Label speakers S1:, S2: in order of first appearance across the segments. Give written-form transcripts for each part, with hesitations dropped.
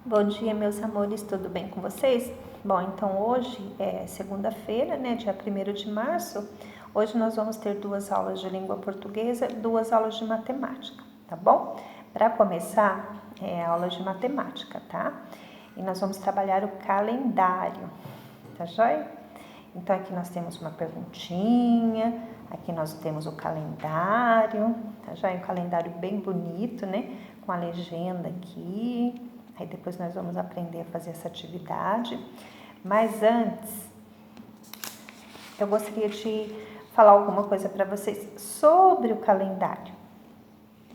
S1: Bom dia, meus amores, tudo bem com vocês? Bom, então hoje é segunda-feira, né, dia 1º de março. Hoje nós vamos ter 2 aulas de língua portuguesa, 2 aulas de matemática, tá bom? Para começar, é aula de matemática, tá? E nós vamos trabalhar o calendário, tá joia? Então aqui nós temos uma perguntinha, aqui nós temos o calendário, tá joia? Um calendário bem bonito, né? Com a legenda aqui. Aí depois nós vamos aprender a fazer essa atividade. Mas antes, eu gostaria de falar alguma coisa para vocês sobre o calendário,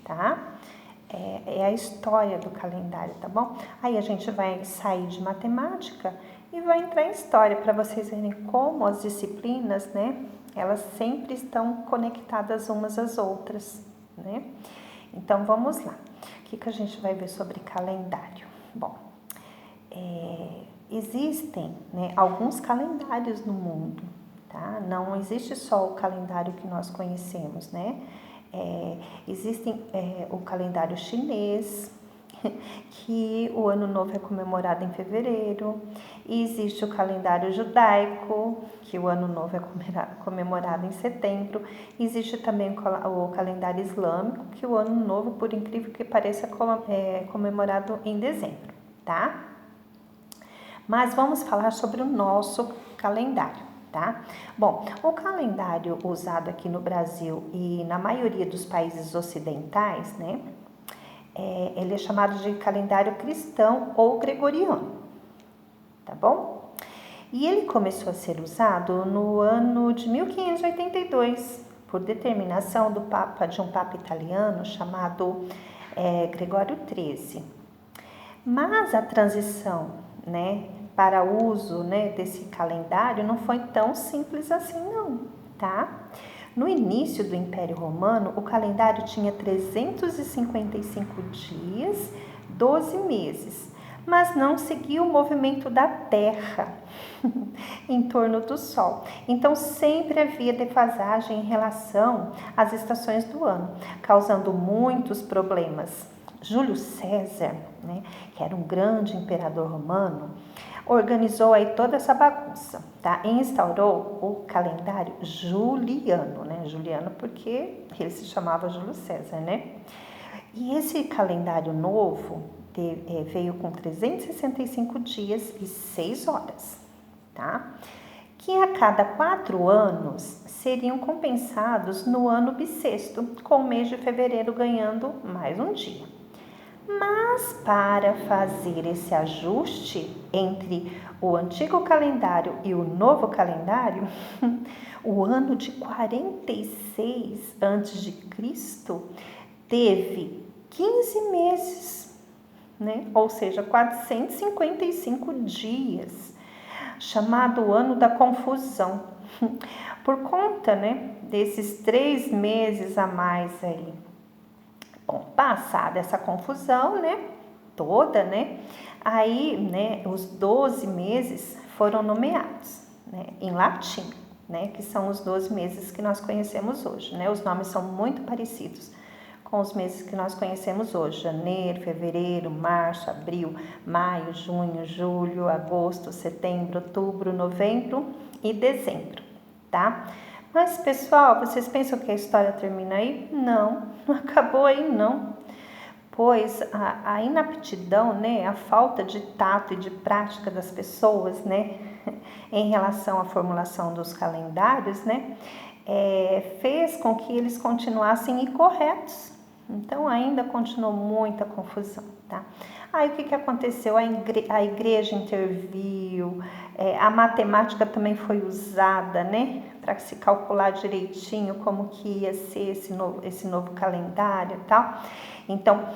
S1: tá? É a história do calendário, tá bom? Aí a gente vai sair de matemática e vai entrar em história para vocês verem como as disciplinas, né? Elas sempre estão conectadas umas às outras, né? Então vamos lá. O que a gente vai ver sobre calendário? Bom, existem, né, alguns calendários no mundo, tá? Não existe só o calendário que nós conhecemos, né? Existem o calendário chinês, que o ano novo é comemorado em fevereiro, e existe o calendário judaico, que o ano novo é comemorado em setembro, e existe também o calendário islâmico, que o ano novo, por incrível que pareça, é comemorado em dezembro, tá? Mas vamos falar sobre o nosso calendário, tá? Bom, o calendário usado aqui no Brasil e na maioria dos países ocidentais, né? Ele é chamado de calendário cristão ou gregoriano, tá bom? E ele começou a ser usado no ano de 1582, por determinação de um papa italiano chamado Gregório XIII. Mas a transição, né, para uso, né, desse calendário não foi tão simples assim não, tá? No início do Império Romano, o calendário tinha 355 dias, 12 meses, mas não seguia o movimento da Terra em torno do Sol. Então, sempre havia defasagem em relação às estações do ano, causando muitos problemas. Júlio César, né, que era um grande imperador romano, organizou aí toda essa bagunça, tá? E instaurou o calendário juliano, né? Juliano porque ele se chamava Júlio César, né? E esse calendário novo veio com 365 dias e 6 horas, tá? Que a cada 4 anos seriam compensados no ano bissexto, com o mês de fevereiro ganhando mais um dia. Mas para fazer esse ajuste entre o antigo calendário e o novo calendário, o ano de 46 a.C. teve 15 meses, né? Ou seja, 455 dias, chamado ano da confusão, por conta, né, desses 3 meses a mais aí. Bom, passada essa confusão, né, toda, né, aí, né, os 12 meses foram nomeados, né, em latim, né, que são os 12 meses que nós conhecemos hoje, né, os nomes são muito parecidos com os meses que nós conhecemos hoje: janeiro, fevereiro, março, abril, maio, junho, julho, agosto, setembro, outubro, novembro e dezembro, tá? Mas, pessoal, vocês pensam que a história termina aí? Não, não acabou aí não. Pois a inaptidão, né, a falta de tato e de prática das pessoas, né, em relação à formulação dos calendários, né, fez com que eles continuassem incorretos. Então, ainda continuou muita confusão, tá? Aí, o que aconteceu? A igreja interviu, a matemática também foi usada, né, para se calcular direitinho como que ia ser esse novo calendário e tal. Então,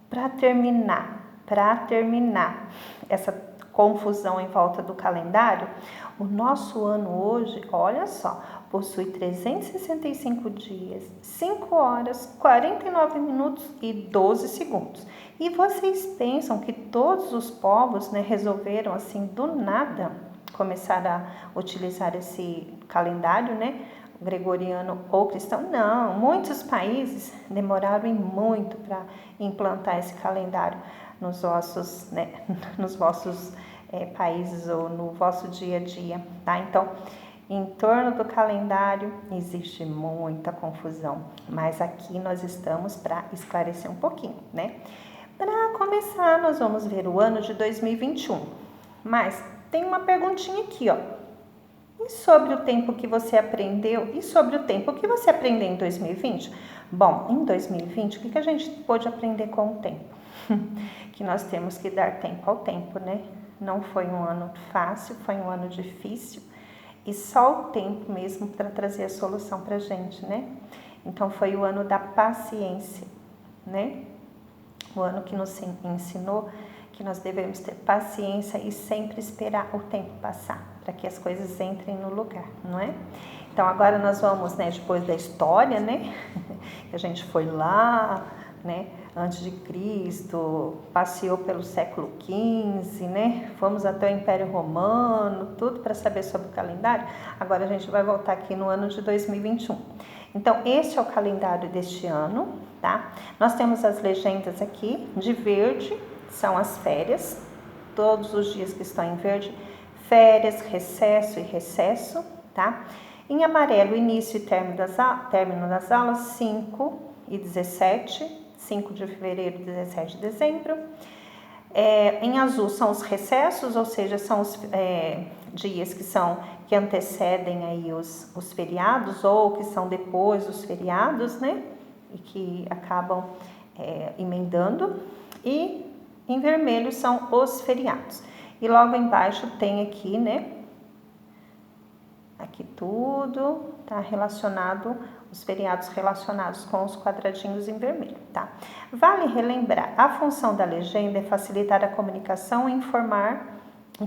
S1: para terminar essa confusão em volta do calendário, o nosso ano hoje, olha só, possui 365 dias, 5 horas, 49 minutos e 12 segundos. E vocês pensam que todos os povos, né, resolveram assim do nada começar a utilizar esse calendário, né, gregoriano ou cristão? Não, muitos países demoraram muito para implantar esse calendário. nos vossos, né, nos vossos países ou no vosso dia a dia, tá? Então, em torno do calendário existe muita confusão, mas aqui nós estamos para esclarecer um pouquinho, né? Para começar, nós vamos ver o ano de 2021, mas tem uma perguntinha aqui, ó. E sobre o tempo que você aprendeu? E sobre o tempo que você aprendeu em 2020? Bom, em 2020, o que a gente pôde aprender com o tempo? Que nós temos que dar tempo ao tempo, né? Não foi um ano fácil, foi um ano difícil. E só o tempo mesmo para trazer a solução para a gente, né? Então, foi o ano da paciência, né? O ano que nos ensinou que nós devemos ter paciência e sempre esperar o tempo passar, para que as coisas entrem no lugar, não é? Então, agora nós vamos, né, depois da história, né? A gente foi lá, né, antes de Cristo, passeou pelo século XV, né? Fomos até o Império Romano, tudo para saber sobre o calendário. Agora a gente vai voltar aqui no ano de 2021. Então, este é o calendário deste ano, tá? Nós temos as legendas aqui, de verde, são as férias, todos os dias que estão em verde, férias, recesso e recesso, tá? Em amarelo, início e término das aulas, 5 e 17, 5 de fevereiro e 17 de dezembro. Em azul são os recessos, ou seja, são os dias que antecedem aí os feriados ou que são depois dos feriados, né? E que acabam emendando. E em vermelho são os feriados. E logo embaixo tem aqui, né? Aqui tudo tá relacionado, os feriados relacionados com os quadradinhos em vermelho, tá? Vale relembrar, a função da legenda é facilitar a comunicação e informar e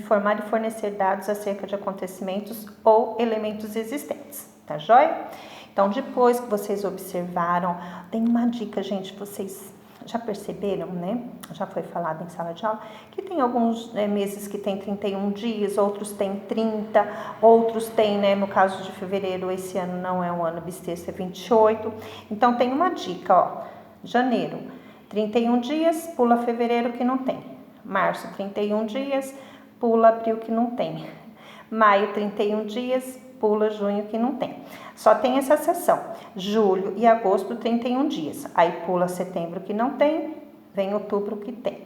S1: fornecer dados acerca de acontecimentos ou elementos existentes, tá joia? Então, depois que vocês observaram, tem uma dica, gente, vocês já perceberam, né? Já foi falado em sala de aula, que tem alguns meses que tem 31 dias, outros tem 30, outros tem, né? No caso de fevereiro, esse ano não é um ano bissexto, é 28. Então, tem uma dica, ó. Janeiro, 31 dias, pula fevereiro que não tem. Março, 31 dias, pula abril que não tem. Maio, 31 dias, pula junho que não tem. Só tem essa seção. Julho e agosto, 31 dias. Aí pula setembro que não tem, vem outubro que tem.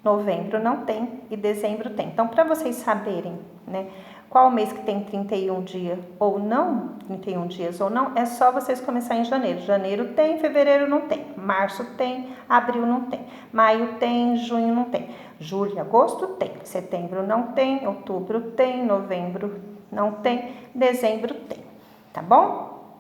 S1: Novembro não tem e dezembro tem. Então, para vocês saberem, né, qual mês que tem 31 dias ou não, é só vocês começarem em janeiro. Janeiro tem, fevereiro não tem. Março tem, abril não tem. Maio tem, junho não tem. Julho e agosto tem. Setembro não tem, outubro tem, novembro não tem, dezembro tem. Tá bom?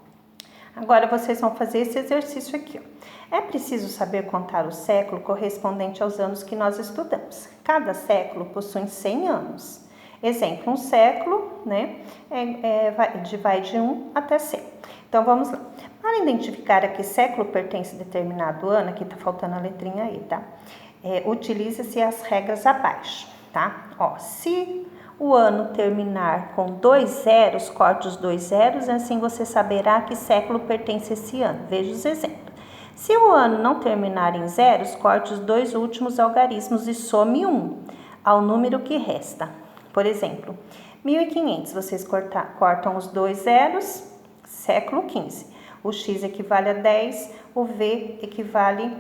S1: Agora vocês vão fazer esse exercício aqui, ó. É preciso saber contar o século correspondente aos anos que nós estudamos. Cada século possui 100 anos. Exemplo, um século, né, vai de 1 até 100. Então, vamos lá. Para identificar a que século pertence determinado ano, aqui tá faltando a letrinha aí, tá? Utiliza-se as regras abaixo, tá? Ó, se o ano terminar com 2 zeros, corte os 2 zeros, assim você saberá a que século pertence esse ano. Veja os exemplos. Se o ano não terminar em zeros, corte os 2 últimos algarismos e some 1 ao número que resta. Por exemplo, 1500, vocês cortam os 2 zeros, século XV. O X equivale a 10, o V equivale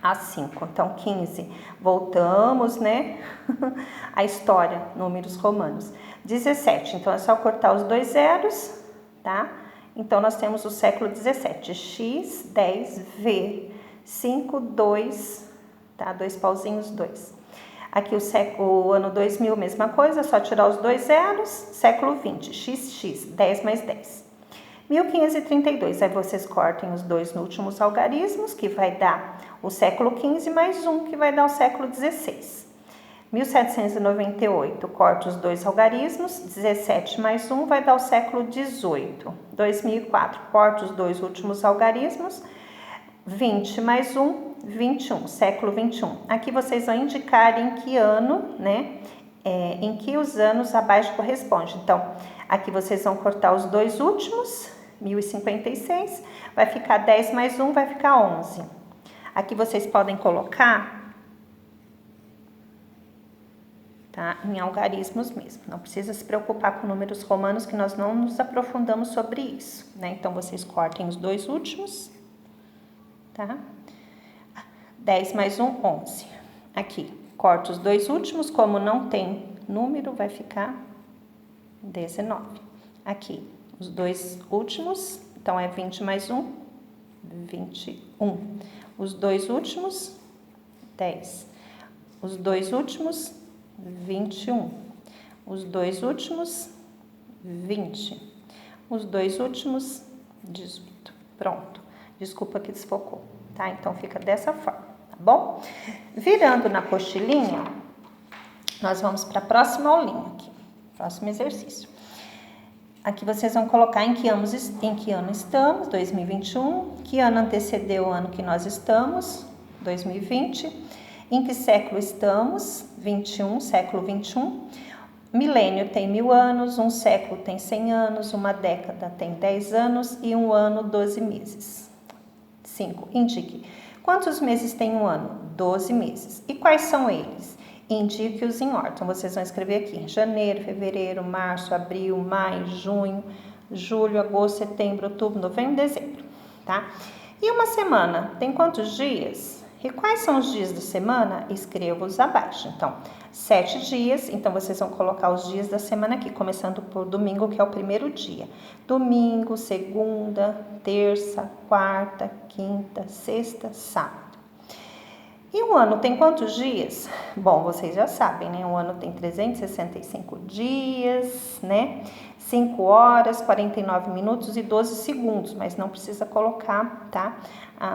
S1: a 5. Então, 15. Voltamos, né? A história, números romanos. 17. Então, é só cortar os 2 zeros, tá? Então, nós temos o século 17. X, 10, V, 5, 2, tá? 2 pauzinhos, 2. Aqui o ano 2000, mesma coisa, só tirar os 2 zeros. Século 20, XX, 10 mais 10. 1532, aí vocês cortem os 2 últimos algarismos, que vai dar o século XV mais 1, que vai dar o século XVI. 1798, corta os 2 algarismos, 17 mais 1 vai dar o século XVIII. 2004, corta os 2 últimos algarismos, 20 mais 1, 21, século XXI. Aqui vocês vão indicar em que ano, né, em que os anos abaixo correspondem. Então, aqui vocês vão cortar os 2 últimos, 1056, vai ficar 10 mais 1, vai ficar 11. Aqui vocês podem colocar, tá? Em algarismos mesmo. Não precisa se preocupar com números romanos, que nós não nos aprofundamos sobre isso, né? Então, vocês cortem os 2 últimos, tá? 10 mais 1, 11. Aqui, corto os 2 últimos, como não tem número, vai ficar 19. Aqui, os 2 últimos, então é 20 mais 1, 21. Os 2 últimos, 10. Os 2 últimos, 21. Os 2 últimos, 20. Os 2 últimos, 18. Pronto. Desculpa que desfocou, tá? Então, fica dessa forma, tá bom? Virando na apostilinha, nós vamos para a próxima aulinha aqui, próximo exercício. Aqui vocês vão colocar em que ano estamos, 2021, que ano antecedeu o ano que nós estamos, 2020, em que século estamos, 21, século 21, milênio tem 1000 anos, um século tem 100 anos, uma década tem 10 anos e um ano 12 meses. 5. Indique quantos meses tem um ano? 12 meses. E quais são eles? Indique-os em ordem. Então, vocês vão escrever aqui: janeiro, fevereiro, março, abril, maio, junho, julho, agosto, setembro, outubro, novembro, dezembro, tá? E uma semana tem quantos dias? E quais são os dias da semana? Escreva-os abaixo. Então, 7 dias, então vocês vão colocar os dias da semana aqui, começando por domingo, que é o primeiro dia. Domingo, segunda, terça, quarta, quinta, sexta, sábado. E um ano tem quantos dias? Bom, vocês já sabem, né? Um ano tem 365 dias, né? 5 horas, 49 minutos e 12 segundos, mas não precisa colocar, tá?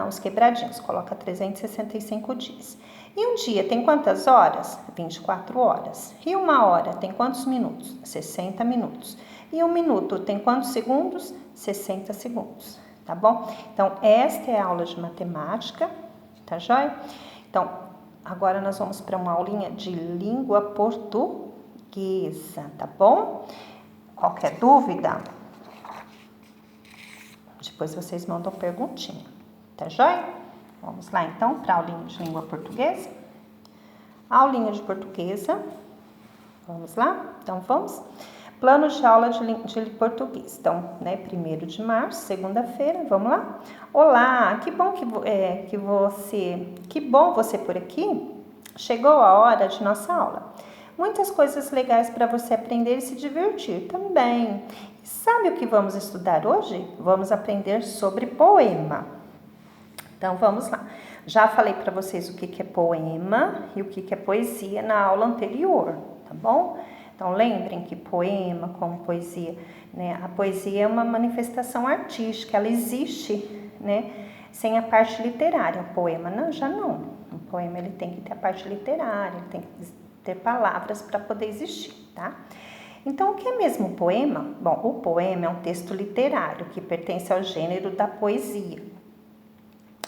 S1: Os quebradinhos, coloca 365 dias. E um dia tem quantas horas? 24 horas. E uma hora tem quantos minutos? 60 minutos. E um minuto tem quantos segundos? 60 segundos, tá bom? Então, esta é a aula de matemática, tá joia? Então, agora nós vamos para uma aulinha de língua portuguesa, tá bom? Qualquer dúvida? Depois vocês mandam perguntinha, tá joia? Vamos lá então para a aulinha de língua portuguesa. Aulinha de portuguesa. Vamos lá? Então vamos. Plano de aula de português. Então, né, 1º de março, segunda-feira, vamos lá? Olá, que bom você por aqui. Chegou a hora de nossa aula. Muitas coisas legais para você aprender e se divertir também. Sabe o que vamos estudar hoje? Vamos aprender sobre poema. Então, vamos lá. Já falei para vocês o que é poema e o que é poesia na aula anterior, tá bom? Então, lembrem que poema, como poesia, né? A poesia é uma manifestação artística, ela existe, né? Sem a parte literária. O poema, não, já não. O poema, ele tem que ter a parte literária, ele tem que ter palavras para poder existir, tá? Então, o que é mesmo o poema? Bom, o poema é um texto literário que pertence ao gênero da poesia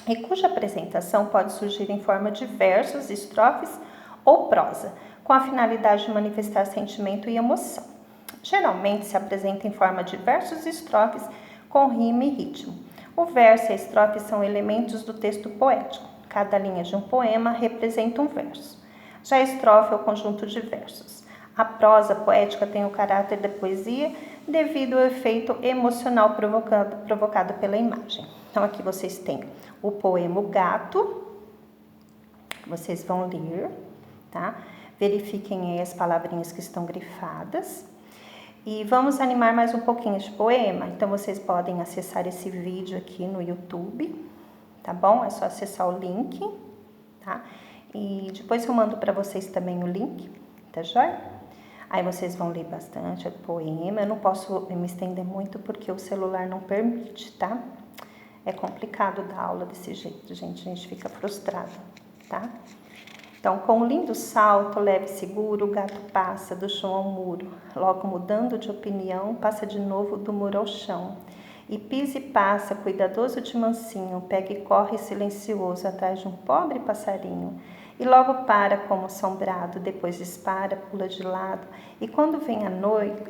S1: e cuja apresentação pode surgir em forma de versos, estrofes ou prosa, com a finalidade de manifestar sentimento e emoção. Geralmente se apresenta em forma de versos e estrofes com rima e ritmo. O verso e a estrofe são elementos do texto poético. Cada linha de um poema representa um verso. Já a estrofe é o conjunto de versos. A prosa poética tem o caráter da poesia devido ao efeito emocional provocado pela imagem. Então, aqui vocês têm o poema O Gato, vocês vão ler, tá? Verifiquem aí as palavrinhas que estão grifadas. E vamos animar mais um pouquinho de poema. Então, vocês podem acessar esse vídeo aqui no YouTube, tá bom? É só acessar o link, tá? E depois eu mando para vocês também o link, tá joia? Aí vocês vão ler bastante o poema. Eu não posso me estender muito porque o celular não permite, tá? É complicado dar aula desse jeito, gente. A gente fica frustrada, tá? Então, com um lindo salto, leve e seguro, o gato passa do chão ao muro. Logo mudando de opinião, passa de novo do muro ao chão. E pisa e passa, cuidadoso de mansinho, pega e corre silencioso atrás de um pobre passarinho. E logo para como assombrado, depois dispara, pula de lado. E quando vem a noite,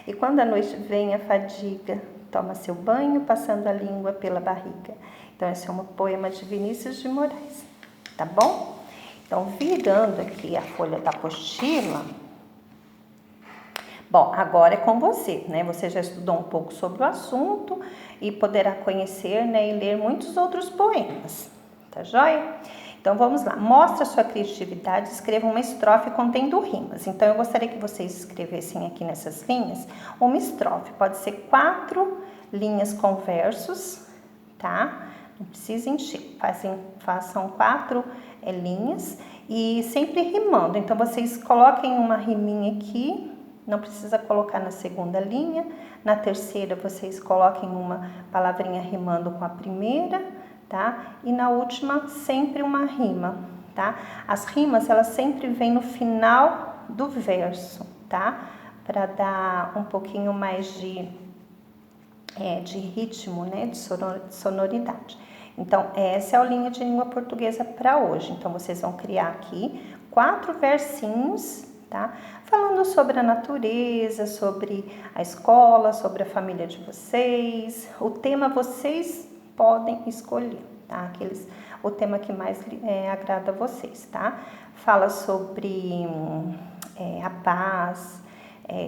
S1: e quando a noite vem a fadiga, toma seu banho passando a língua pela barriga. Então, esse é um poema de Vinícius de Moraes, tá bom? Então, virando aqui a folha da apostila. Bom, agora é com você, né? Você já estudou um pouco sobre o assunto e poderá conhecer, né, e ler muitos outros poemas, tá joia? Então, vamos lá. Mostre a sua criatividade, escreva uma estrofe contendo rimas. Então, eu gostaria que vocês escrevessem aqui nessas linhas uma estrofe. Pode ser 4 linhas com versos, tá? Não precisa encher. Façam 4 linhas e sempre rimando. Então, vocês coloquem uma riminha aqui. Não precisa colocar na segunda linha. Na terceira, vocês coloquem uma palavrinha rimando com a primeira, tá? E na última, sempre uma rima, tá? As rimas, elas sempre vêm no final do verso, tá? Para dar um pouquinho mais de ritmo, né? De sonoridade. Então, essa é a linha de língua portuguesa para hoje. Então, vocês vão criar aqui 4 versinhos, tá? Falando sobre a natureza, sobre a escola, sobre a família de vocês. O tema vocês podem escolher, tá? O tema que mais agrada a vocês, tá? Fala sobre a paz,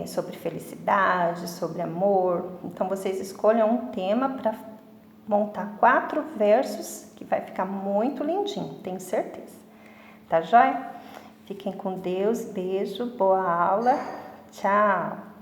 S1: sobre felicidade, sobre amor. Então, vocês escolham um tema para montar 4 versos, que vai ficar muito lindinho, tenho certeza. Tá joia? Fiquem com Deus, beijo, boa aula, tchau!